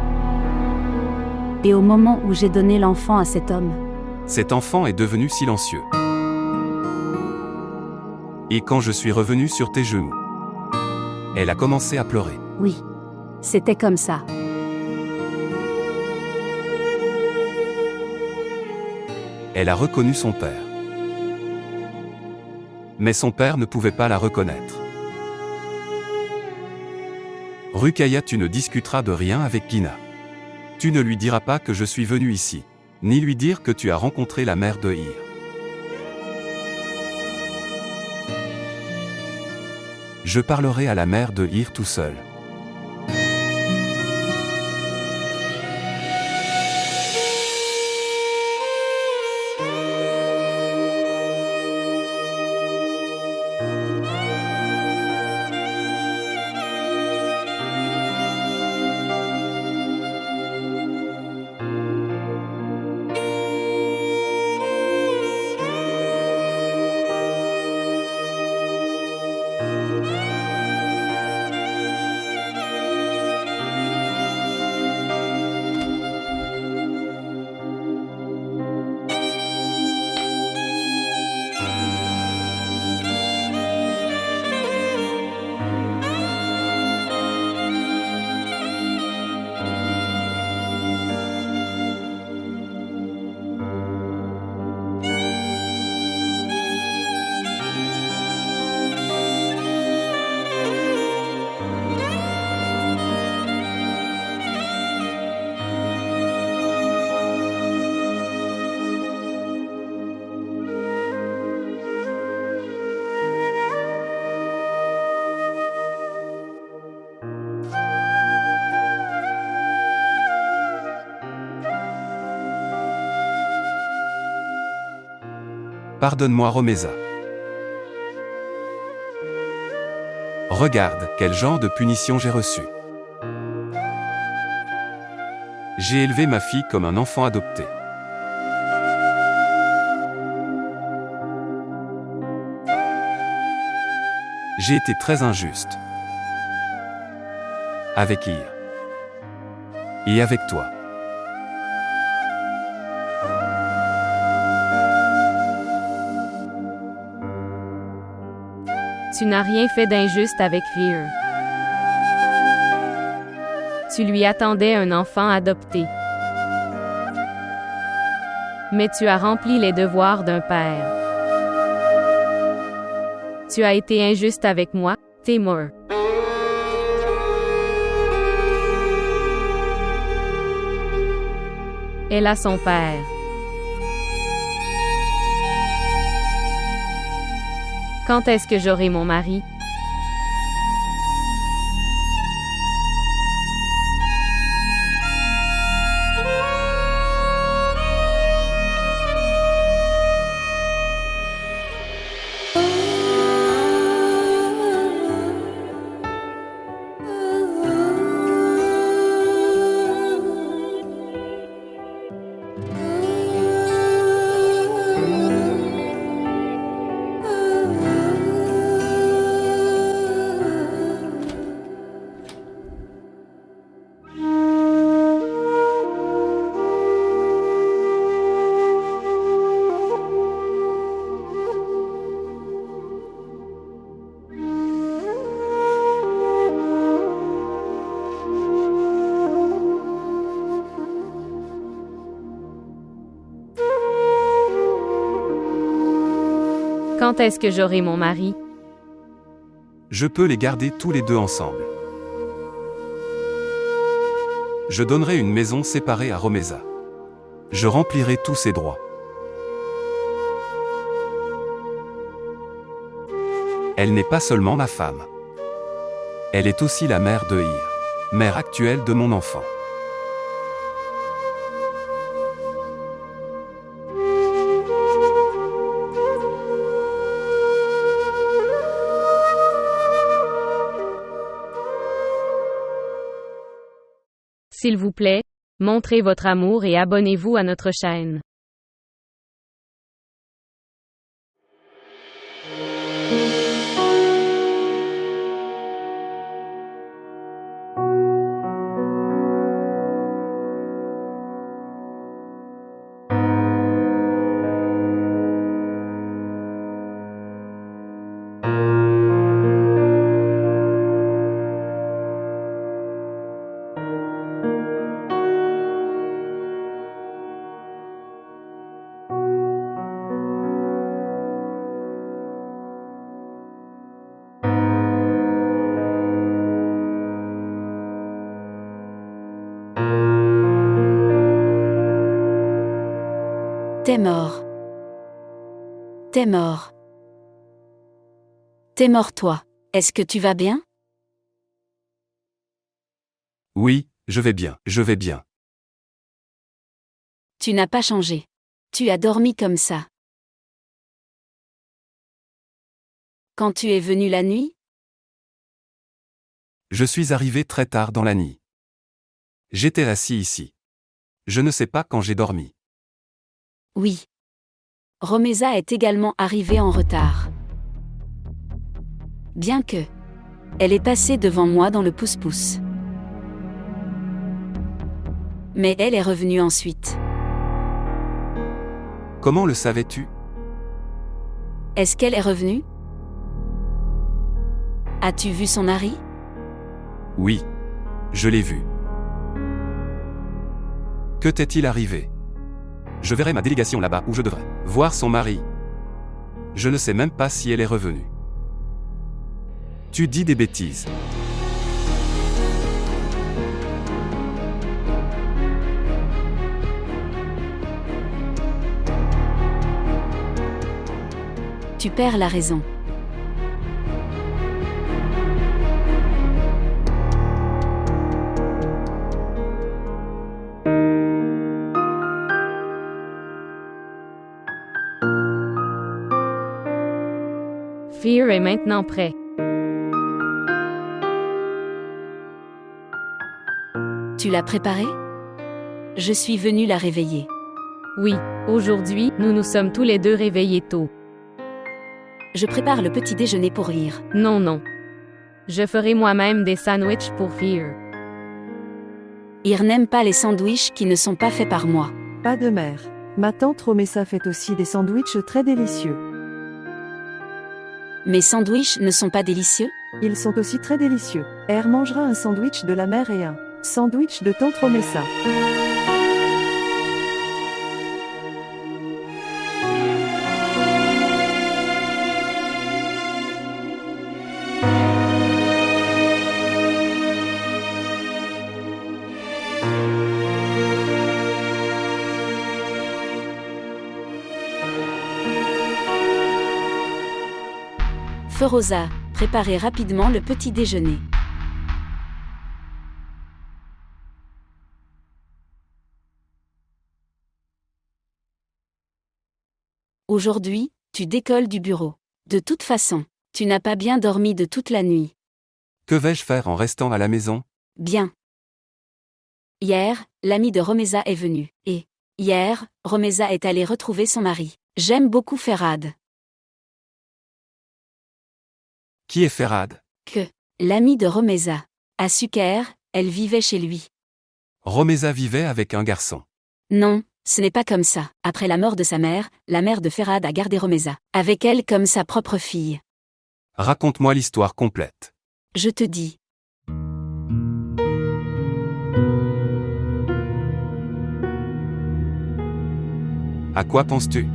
Et au moment où j'ai donné l'enfant à cet homme, Cet enfant est devenu silencieux. Et quand je suis revenu sur tes genoux, elle a commencé à pleurer. oui, c'était comme ça. Elle a reconnu son père. Mais son père ne pouvait pas la reconnaître. Ruqayya, tu ne discuteras de rien avec Guina. Tu ne lui diras pas que je suis venu ici, ni lui dire que tu as rencontré la mère de Hir. Je parlerai à la mère de Hir tout seul. Pardonne-moi, Romeza. Regarde, quel genre de punition j'ai reçu. J'ai élevé ma fille comme un enfant adopté. J'ai été très injuste. Avec Hir. Et avec toi. Tu n'as rien fait d'injuste avec Fear. Tu lui attendais un enfant adopté. Mais tu as rempli les devoirs d'un père. Tu as été injuste avec moi, Timur. Elle a son père. Quand est-ce que j'aurai mon mari? Quand est-ce que j'aurai mon mari? Je peux les garder tous les deux ensemble. Je donnerai une maison séparée à Romeza. Je remplirai tous ses droits. Elle n'est pas seulement ma femme. Elle est aussi la mère de Hir, mère actuelle de mon enfant. S'il vous plaît, montrez votre amour et abonnez-vous à notre chaîne. T'es mort. T'es mort. T'es mort toi. Est-ce que tu vas bien? Oui, je vais bien, je vais bien. Tu n'as pas changé. Tu as dormi comme ça. Quand tu es venu la nuit? Je suis arrivé très tard dans la nuit. J'étais assis ici. Je ne sais pas quand j'ai dormi. Oui. Romeza est également arrivée en retard. Bien que. Elle est passée devant moi dans le pouce-pouce. Mais elle est revenue ensuite. Comment le savais-tu? Est-ce qu'elle est revenue? As-tu vu son mari? Oui. Je l'ai vu. Que t'est-il arrivé? Je verrai ma délégation là-bas où je devrais voir son mari. Je ne sais même pas si elle est revenue. Tu dis des bêtises. Tu perds la raison. Fear est maintenant prêt. Tu l'as préparée? Je suis venue la réveiller. Oui, aujourd'hui, nous nous sommes tous les deux réveillés tôt. Je prépare le petit déjeuner pour rire. Non, non. Je ferai moi-même des sandwichs pour Fear. Ir n'aime pas les sandwichs qui ne sont pas faits par moi. Pas de mère. Ma tante Romessa fait aussi des sandwichs très délicieux. Mes sandwichs ne sont pas délicieux? Ils sont aussi très délicieux. R mangera un sandwich de la mère et un sandwich de tante Romessa. Feroza, préparez rapidement le petit déjeuner. Aujourd'hui, tu décolles du bureau. De toute façon, tu n'as pas bien dormi de toute la nuit. Que vais-je faire en restant à la maison? Bien. Hier, l'ami de Romeza est venu. Et hier, Romeza est allée retrouver son mari. J'aime beaucoup Ferhad. Qui est Ferhad? Que l'ami de Romeza. À Suker, elle vivait chez lui. Romeza vivait avec un garçon. Non, ce n'est pas comme ça. Après la mort de sa mère, la mère de Ferhad a gardé Romeza, avec elle comme sa propre fille. Raconte-moi l'histoire complète. Je te dis. À quoi penses-tu?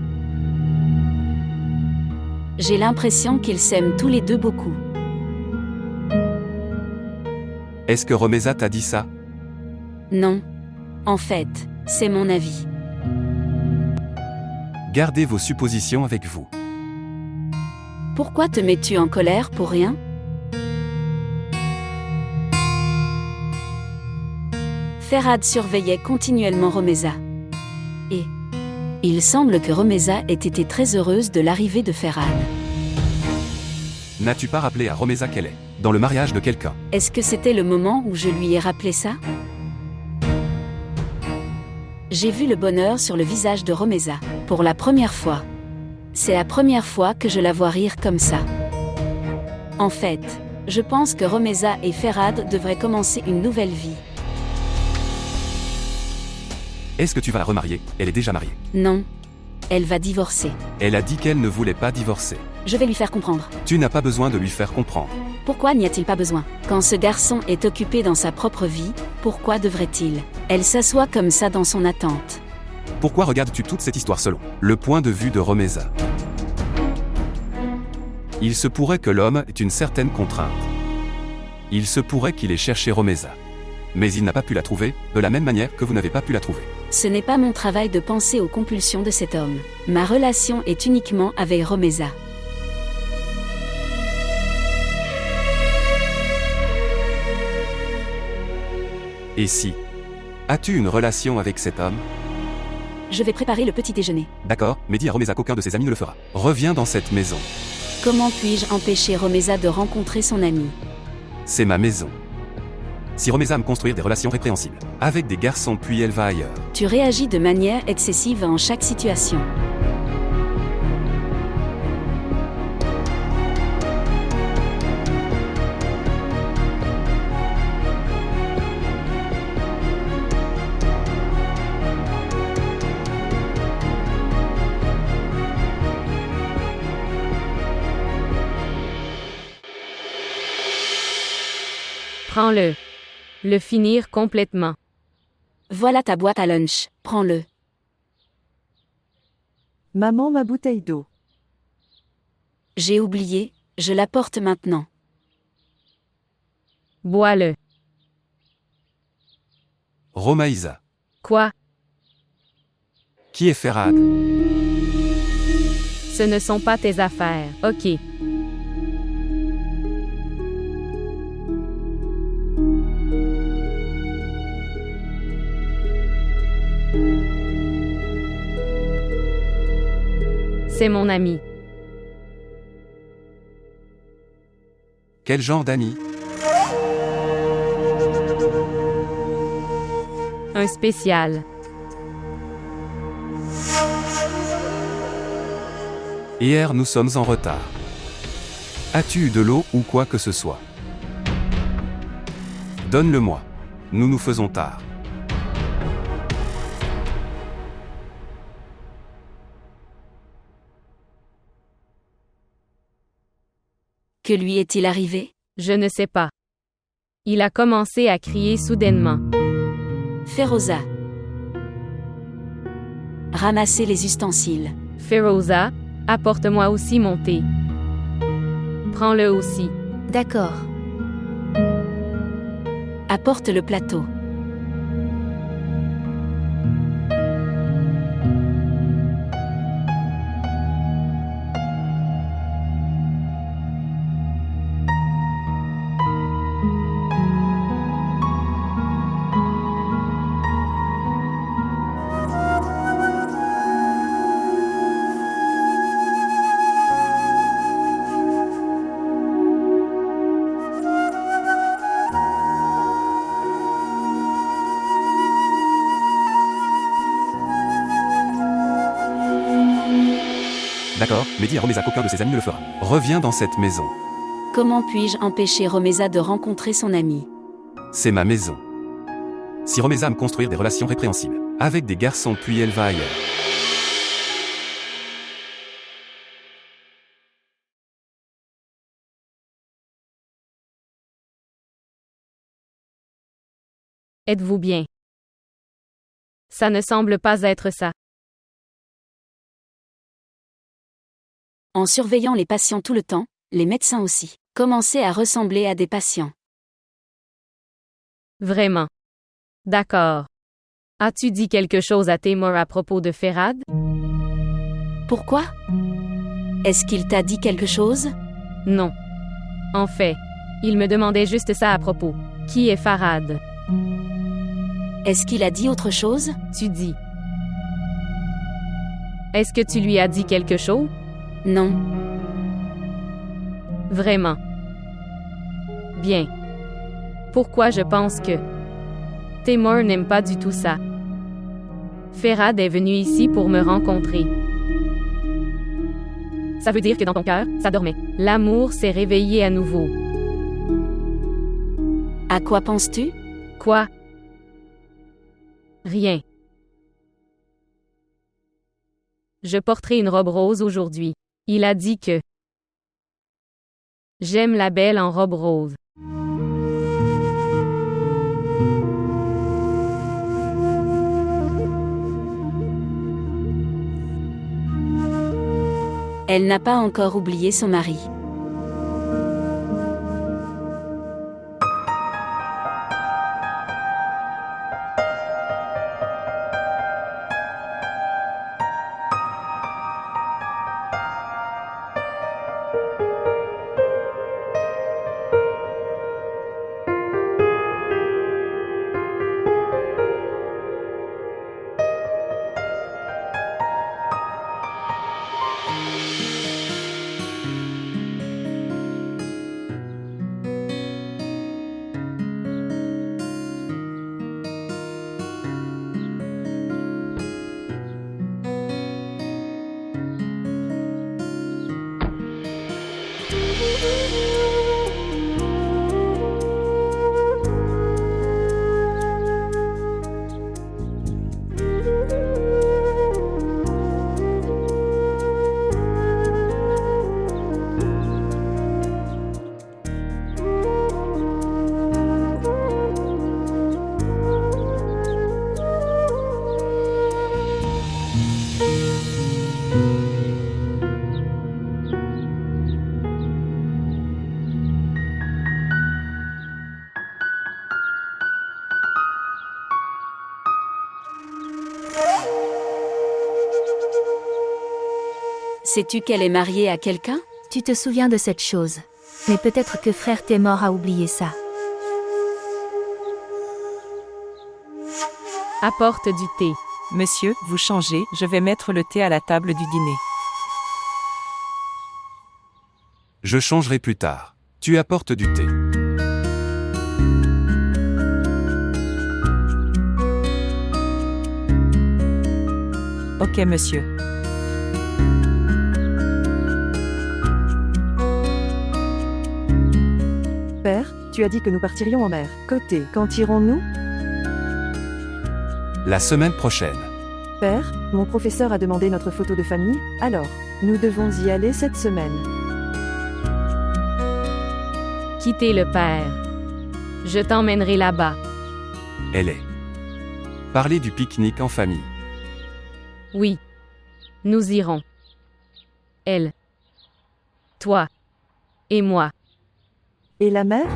J'ai l'impression qu'ils s'aiment tous les deux beaucoup. Est-ce que Romeza t'a dit ça? Non. En fait, c'est mon avis. Gardez vos suppositions avec vous. Pourquoi te mets-tu en colère pour rien? Ferhad surveillait continuellement Romeza. Et il semble que Romeza ait été très heureuse de l'arrivée de Ferhad. N'as-tu pas rappelé à Romeza qu'elle est dans le mariage de quelqu'un? Est-ce que c'était le moment où je lui ai rappelé ça? J'ai vu le bonheur sur le visage de Romeza, pour la première fois. C'est la première fois que je la vois rire comme ça. En fait, je pense que Romeza et Ferhad devraient commencer une nouvelle vie. Est-ce que tu vas la remarier? Elle est déjà mariée. Non. Elle va divorcer. Elle a dit qu'elle ne voulait pas divorcer. Je vais lui faire comprendre. Tu n'as pas besoin de lui faire comprendre. Pourquoi n'y a-t-il pas besoin? Quand ce garçon est occupé dans sa propre vie, pourquoi devrait-il? Elle s'assoit comme ça dans son attente. Pourquoi regardes-tu toute cette histoire selon le point de vue de Romeza? Il se pourrait que l'homme ait une certaine contrainte. Il se pourrait qu'il ait cherché Romeza. Mais il n'a pas pu la trouver, de la même manière que vous n'avez pas pu la trouver. Ce n'est pas mon travail de penser aux compulsions de cet homme. Ma relation est uniquement avec Romeza. Et si? As-tu une relation avec cet homme? Je vais préparer le petit déjeuner. D'accord, mais dis à Romeza qu'aucun de ses amis ne le fera. Reviens dans cette maison. Comment puis-je empêcher Romeza de rencontrer son ami? C'est ma maison. Si Romeza aime construire des relations répréhensibles avec des garçons puis elle va ailleurs. Tu réagis de manière excessive en chaque situation. Prends-le. Le finir complètement. Voilà ta boîte à lunch, prends-le. Maman, ma bouteille d'eau. J'ai oublié, je l'apporte maintenant. Bois-le. Romaïsa. Quoi? Qui est Ferhad? Ce ne sont pas tes affaires, ok. C'est mon ami. Quel genre d'ami? Un spécial. Hier nous sommes en retard. As-tu eu de l'eau ou quoi que ce soit? Donne-le-moi. Nous nous faisons tard. Que lui est-il arrivé? Je ne sais pas. Il a commencé à crier soudainement. Feroza. Ramassez les ustensiles. Feroza, apporte-moi aussi mon thé. Prends-le aussi. D'accord. Apporte le plateau. D'accord, mais dis à Romeza qu'aucun de ses amis ne le fera. Reviens dans cette maison. Comment puis-je empêcher Romeza de rencontrer son ami? C'est ma maison. Si Romeza aime construire des relations répréhensibles avec des garçons puis elle va ailleurs. Êtes-vous bien? Ça ne semble pas être ça. En surveillant les patients tout le temps, les médecins aussi. Commencez à ressembler à des patients. Vraiment. D'accord. As-tu dit quelque chose à Taimur à propos de Ferhad? Pourquoi? Est-ce qu'il t'a dit quelque chose? Non. En fait, il me demandait juste ça à propos. Qui est Farhad? Est-ce qu'il a dit autre chose? Tu dis. Est-ce que tu lui as dit quelque chose? Non. Vraiment. Bien. Pourquoi je pense que Taimur n'aime pas du tout ça? Ferhad est venu ici pour me rencontrer. Ça veut dire que dans ton cœur, ça dormait. L'amour s'est réveillé à nouveau. À quoi penses-tu? Quoi? Rien. Je porterai une robe rose aujourd'hui. Il a dit que j'aime la belle en robe rose. Elle n'a pas encore oublié son mari. Sais-tu qu'elle est mariée à quelqu'un? Tu te souviens de cette chose. Mais peut-être que frère Taimur a oublié ça. Apporte du thé. Monsieur, vous changez, je vais mettre le thé à la table du dîner. Je changerai plus tard. Tu apportes du thé. Ok, monsieur. Père, tu as dit que nous partirions en mer. Côté, quand irons-nous? La semaine prochaine. Père, mon professeur a demandé notre photo de famille, alors, nous devons y aller cette semaine. Quittez le père. Je t'emmènerai là-bas. Elle est. Parler du pique-nique en famille. Oui. Nous irons. Elle. Toi. Et moi. Et la mère?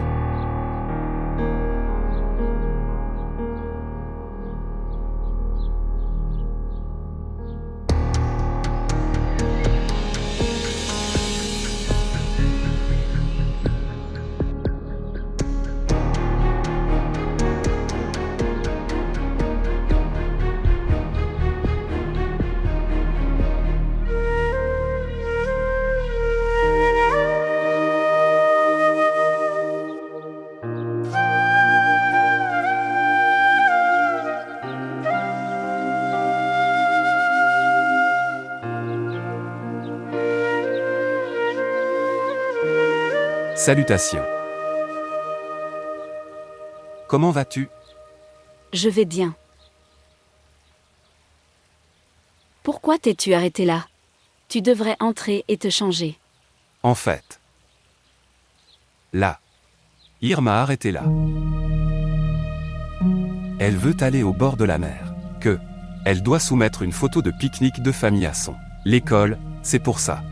Salutations. Comment vas-tu? Je vais bien. Pourquoi t'es-tu arrêté là? Tu devrais entrer et te changer. En fait. Là. Irma a arrêté là. Elle veut aller au bord de la mer. Elle doit soumettre une photo de pique-nique de famille à son. L'école, c'est pour ça.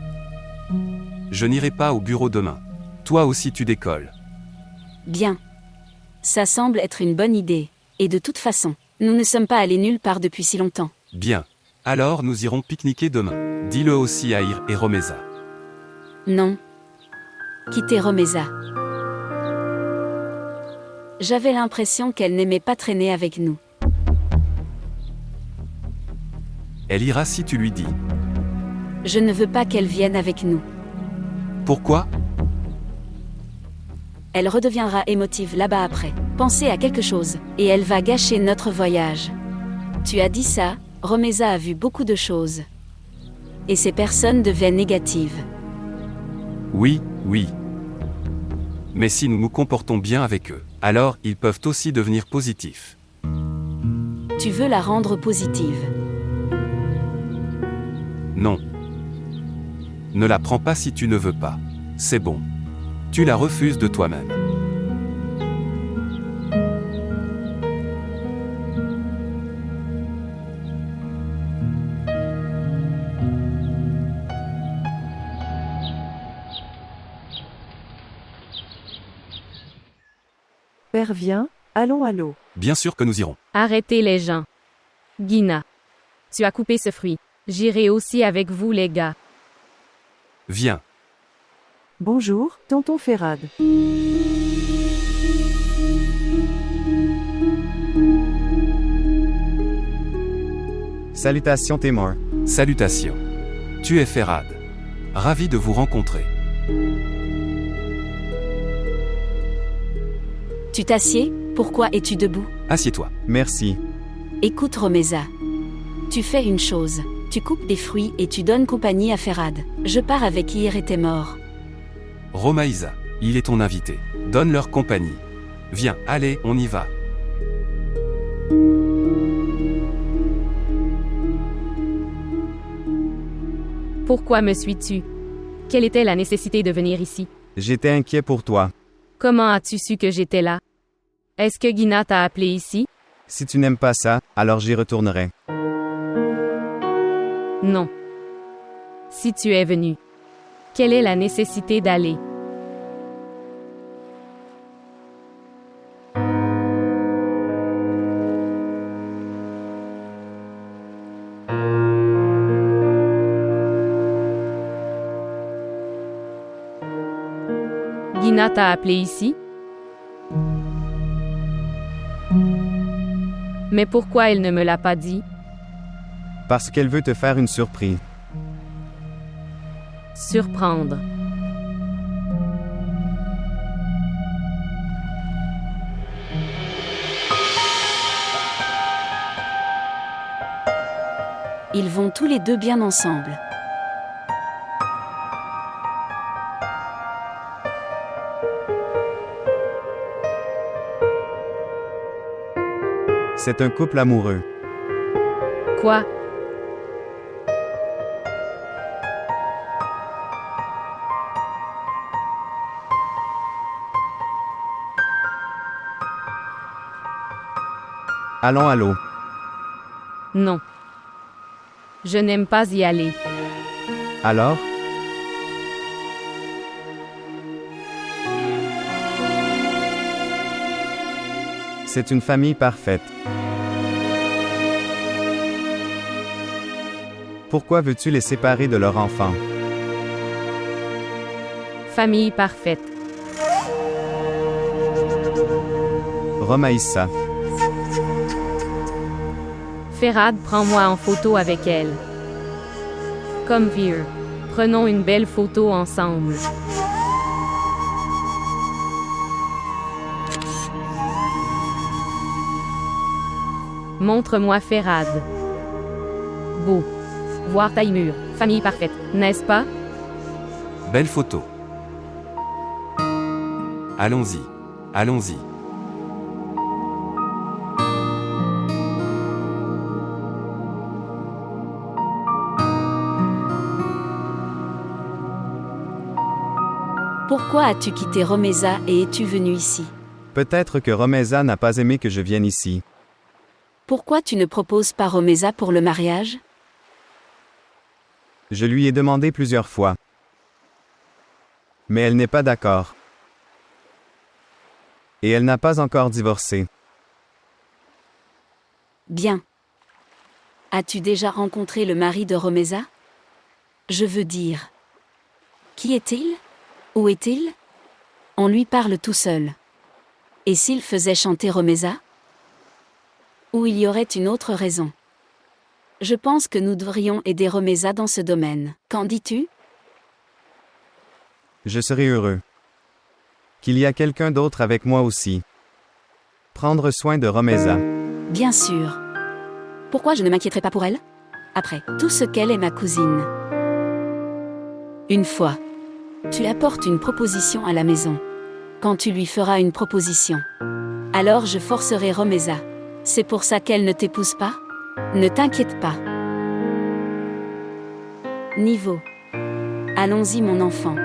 Je n'irai pas au bureau demain. Toi aussi tu décolles. Bien. Ça semble être une bonne idée. Et de toute façon, nous ne sommes pas allés nulle part depuis si longtemps. Bien. Alors nous irons pique-niquer demain. Dis-le aussi à Ir et Romeza. Non. Quitter Romeza. J'avais l'impression qu'elle n'aimait pas traîner avec nous. Elle ira si tu lui dis. Je ne veux pas qu'elle vienne avec nous. Pourquoi? Elle redeviendra émotive là-bas après. Pensez à quelque chose, et elle va gâcher notre voyage. Tu as dit ça, Romeza a vu beaucoup de choses. Et ces personnes deviennent négatives. Oui, oui. Mais si nous nous comportons bien avec eux, alors ils peuvent aussi devenir positifs. Tu veux la rendre positive. Non. Ne la prends pas si tu ne veux pas. C'est bon. Tu la refuses de toi-même. Père vient, allons à l'eau. Bien sûr que nous irons. Arrêtez les gens. Gina. Tu as coupé ce fruit. J'irai aussi avec vous les gars. Viens. Bonjour, tonton Ferrad. Salutations Témor. Salutations. Tu es Ferrad. Ravi de vous rencontrer. Tu t'assieds? Pourquoi es-tu debout? Assieds-toi. Merci. Écoute Romeza. Tu fais une chose. Tu coupes des fruits et tu donnes compagnie à Ferrad. Je pars avec Ir et Témor. Romaïsa, il est ton invité. Donne leur compagnie. Viens, allez, on y va. Pourquoi me suis-tu? Quelle était la nécessité de venir ici? J'étais inquiet pour toi. Comment as-tu su que j'étais là? Est-ce que Gina t'a appelé ici? Si tu n'aimes pas ça, alors j'y retournerai. Non. Si tu es venu, quelle est la nécessité d'aller? Gina t'a appelé ici? Mais pourquoi elle ne me l'a pas dit? Parce qu'elle veut te faire une surprise. Surprendre. Ils vont tous les deux bien ensemble. C'est un couple amoureux. Quoi? Allons à l'eau. Non. Je n'aime pas y aller. Alors? C'est une famille parfaite. Pourquoi veux-tu les séparer de leur enfant? Famille parfaite. Romaïssa. Ferrad, prends-moi en photo avec elle. Comme vieux. Prenons une belle photo ensemble. Montre-moi Ferrad. Beau. Voir Taïmur. Famille parfaite, n'est-ce pas? Belle photo. Allons-y. Allons-y. Pourquoi as-tu quitté Romeza et es-tu venu ici? Peut-être que Romeza n'a pas aimé que je vienne ici. Pourquoi tu ne proposes pas Romeza pour le mariage? Je lui ai demandé plusieurs fois. Mais elle n'est pas d'accord. Et elle n'a pas encore divorcé. Bien. As-tu déjà rencontré le mari de Romeza? Je veux dire. Qui est-il? Où est-il? On lui parle tout seul. Et s'il faisait chanter Romeza? Ou il y aurait une autre raison? Je pense que nous devrions aider Romeza dans ce domaine. Qu'en dis-tu? Je serai heureux. Qu'il y a quelqu'un d'autre avec moi aussi. Prendre soin de Romeza. Bien sûr. Pourquoi je ne m'inquiéterais pas pour elle? Après tout ce qu'elle est ma cousine. Une fois, tu apportes une proposition à la maison. Quand tu lui feras une proposition, alors je forcerai Romeza. C'est pour ça qu'elle ne t'épouse pas? Ne t'inquiète pas. Niveau. Allons-y mon enfant.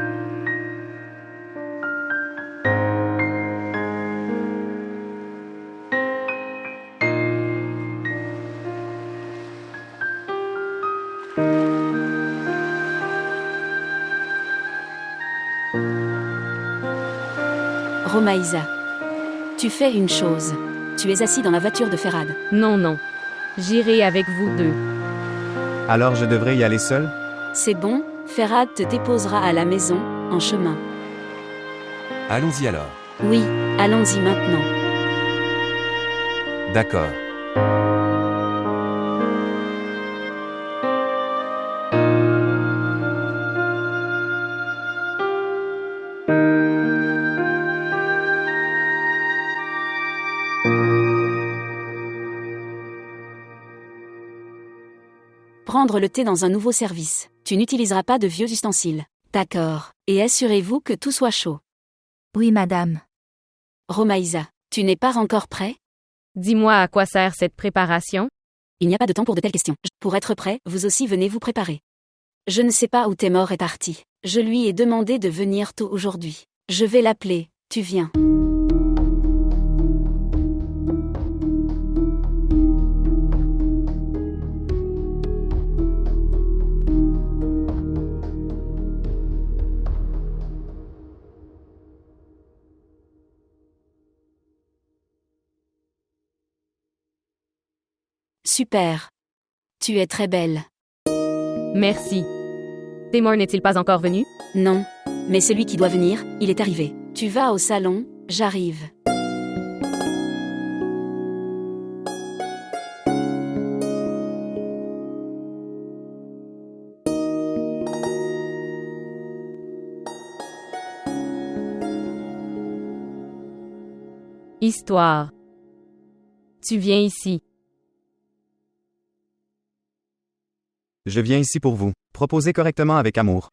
Romaïsa. Tu fais une chose. Tu es assis dans la voiture de Ferhad. Non, non. J'irai avec vous deux. Alors je devrais y aller seul? C'est bon, Ferhad te déposera à la maison, en chemin. Allons-y alors. Oui, allons-y maintenant. D'accord. Prendre le thé dans un nouveau service. Tu n'utiliseras pas de vieux ustensiles. D'accord. Et assurez-vous que tout soit chaud. Oui, madame. Romaïsa, tu n'es pas encore prêt? Dis-moi à quoi sert cette préparation? Il n'y a pas de temps pour de telles questions. Pour être prêt, vous aussi venez vous préparer. Je ne sais pas où Témor est parti. Je lui ai demandé de venir tôt aujourd'hui. Je vais l'appeler. Tu viens. Super. Tu es très belle. Merci. Témor n'est-il pas encore venu? Non. Mais celui qui doit venir, il est arrivé. Tu vas au salon, j'arrive. Histoire. Tu viens ici. Je viens ici pour vous. Proposez correctement avec amour.